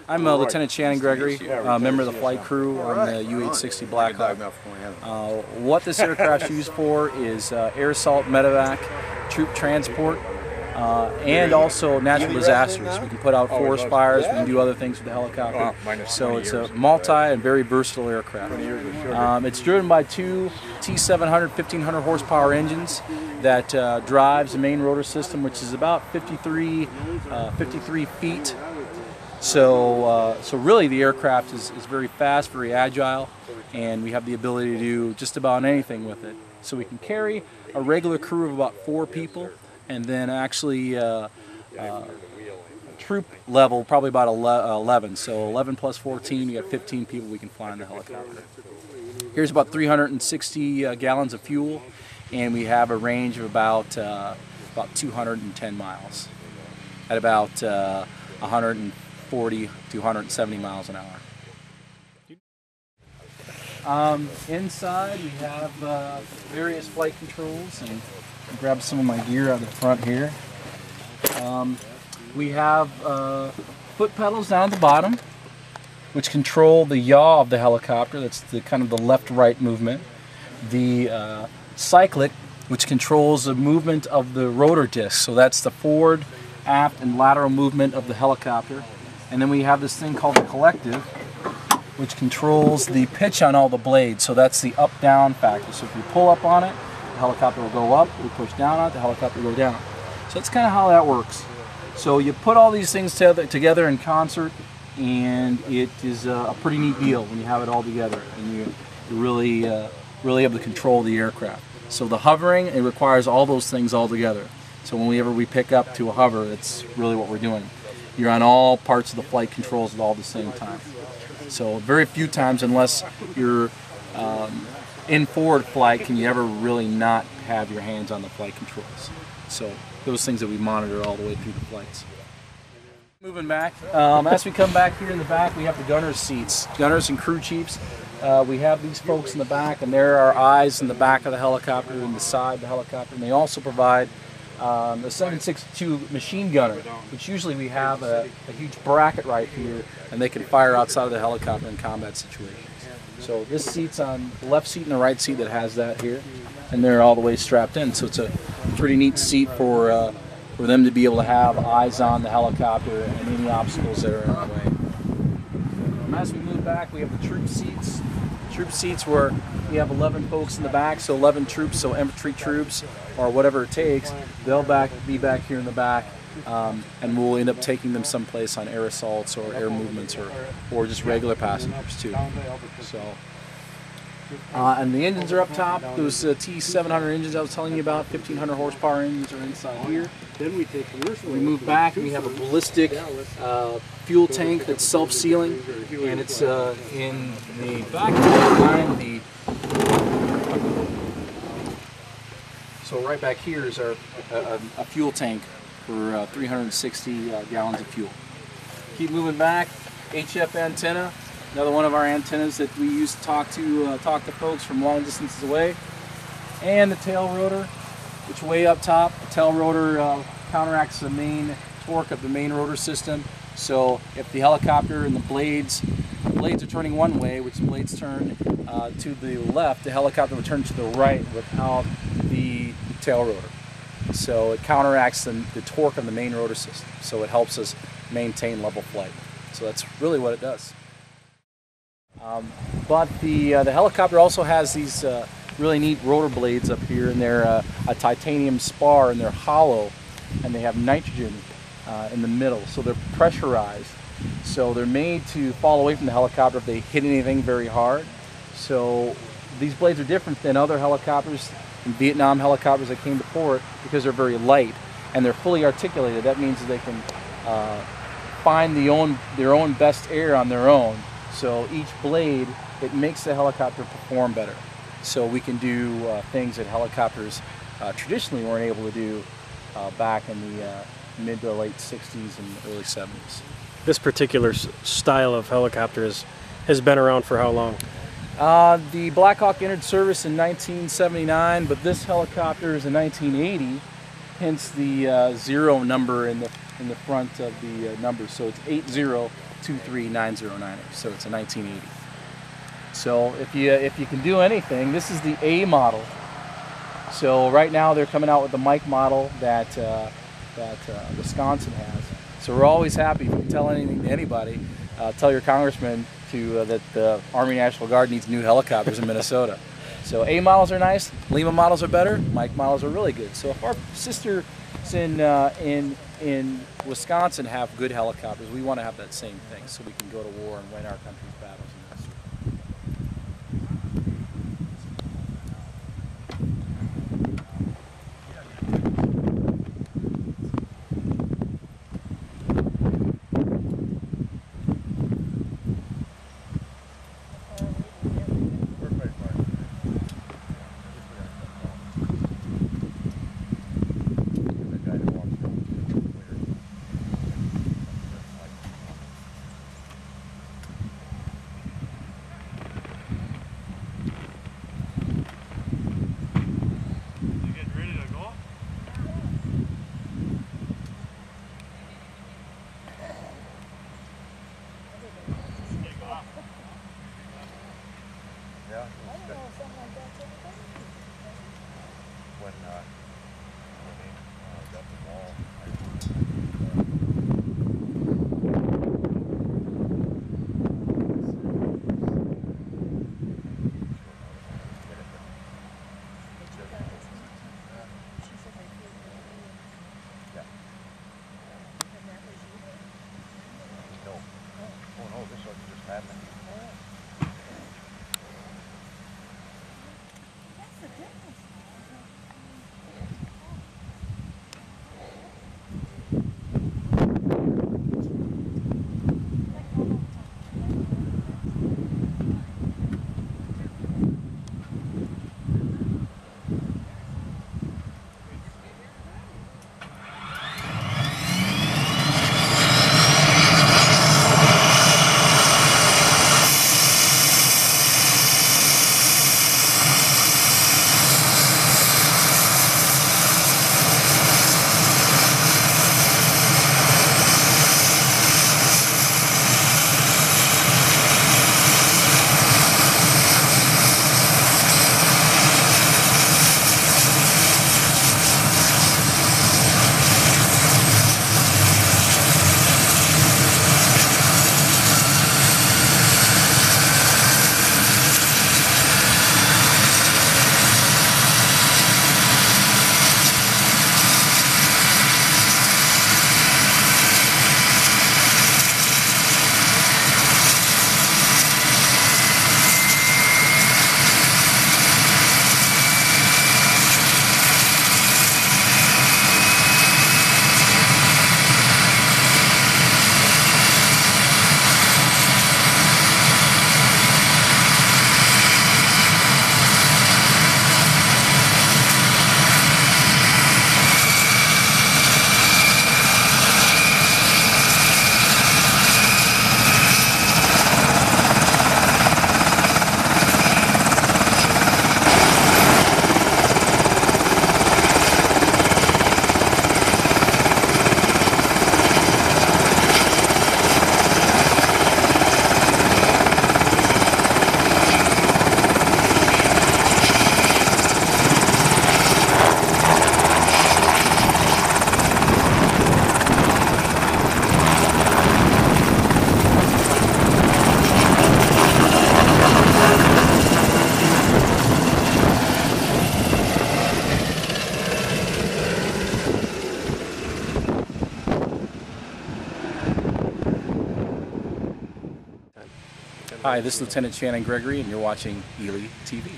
I'm Lieutenant Shannon Gregory, member of the flight crew on the U-860 Blackhawk. What this aircraft's used for is air assault, medevac, troop transport, and also natural disasters. We can put out forest fires, we can do other things with the helicopter. So it's a multi and very versatile aircraft. It's driven by two T700 1500 horsepower engines that drives the main rotor system, which is about 53 feet. So really the aircraft is very fast, very agile, and we have the ability to do just about anything with it. So we can carry a regular crew of about 4 people, and then actually troop level probably about 11. So 11 plus 14, we have 15 people we can fly in the helicopter. Here's about 360 gallons of fuel, and we have a range of about 210 miles at about 140 to 170 miles an hour. Inside we have various flight controls, and I'll grab some of my gear out of the front here. We have foot pedals down at the bottom, which control the yaw of the helicopter. That's the kind of the left-right movement. The cyclic, which controls the movement of the rotor disc. So that's the forward, aft, and lateral movement of the helicopter. And then we have this thing called the collective, which controls the pitch on all the blades. So that's the up-down factor. So if you pull up on it, the helicopter will go up. If you push down on it, the helicopter will go down. So that's kind of how that works. So you put all these things together in concert, and it is a pretty neat deal when you have it all together, and you really able to control the aircraft. So the hovering, it requires all those things all together. So whenever we pick up to a hover, that's really what we're doing. You're on all parts of the flight controls at all the same time. So very few times, unless you're in forward flight, can you ever really not have your hands on the flight controls. So those things that we monitor all the way through the flights. Moving back, as we come back here in the back, we have the gunner's seats. Gunners and crew chiefs. We have these folks in the back, and there are eyes in the back of the helicopter and the side of the helicopter. And they also provide the 762 machine gunner, which usually we have a huge bracket right here, and they can fire outside of the helicopter in combat situations. So this seat's on the left seat and the right seat that has that here, and they're all the way strapped in. So it's a pretty neat seat for them to be able to have eyes on the helicopter and any obstacles that are in the way. As we move back, we have the troop seats. Troop seats where we have 11 folks in the back, so 11 troops, so infantry troops or whatever it takes, they'll be back here in the back, and we'll end up taking them someplace on air assaults or air movements or just regular passengers too. So, and the engines are up top. Those T700 engines I was telling you about, 1500 horsepower engines, are inside here. Then we move back, and we have a ballistic fuel tank that's self-sealing, and it's in the back behind the. So right back here is a fuel tank for 360 gallons of fuel. Keep moving back. HF antenna, another one of our antennas that we use to talk to folks from long distances away. And the tail rotor, which way up top. The tail rotor counteracts the main torque of the main rotor system. So if the helicopter and the blades are turning one way, which the blades turn to the left, the helicopter will turn to the right without the tail rotor. So it counteracts the torque of the main rotor system. So it helps us maintain level flight. So that's really what it does. But the helicopter also has these really neat rotor blades up here, and they're a titanium spar, and they're hollow, and they have nitrogen in the middle, so they're pressurized. So they're made to fall away from the helicopter if they hit anything very hard. So these blades are different than other helicopters, Vietnam helicopters that came before it, because they're very light and they're fully articulated. That means that they can find their own best air on their own. So each blade, it makes the helicopter perform better. So we can do things that helicopters traditionally weren't able to do back in the mid to late 60s and early 70s. This particular style of helicopter has been around for how long? The Blackhawk entered service in 1979, but this helicopter is a 1980, hence the 0 number in the front of the number. So it's 80, 239090. So it's a 1980. So if you can do anything, this is the A model. So right now they're coming out with the Mike model that Wisconsin has. So we're always happy. If you can tell anything to anybody, tell your congressman that the Army National Guard needs new helicopters in Minnesota. So A models are nice, Lima models are better, Mike models are really good. So if our sisters in Wisconsin have good helicopters, we want to have that same thing so we can go to war and win our country's battles. Yeah. When they got the wall. No. Oh no, this just happened. Hi, this is Lieutenant Shannon Gregory, and you're watching Ely TV.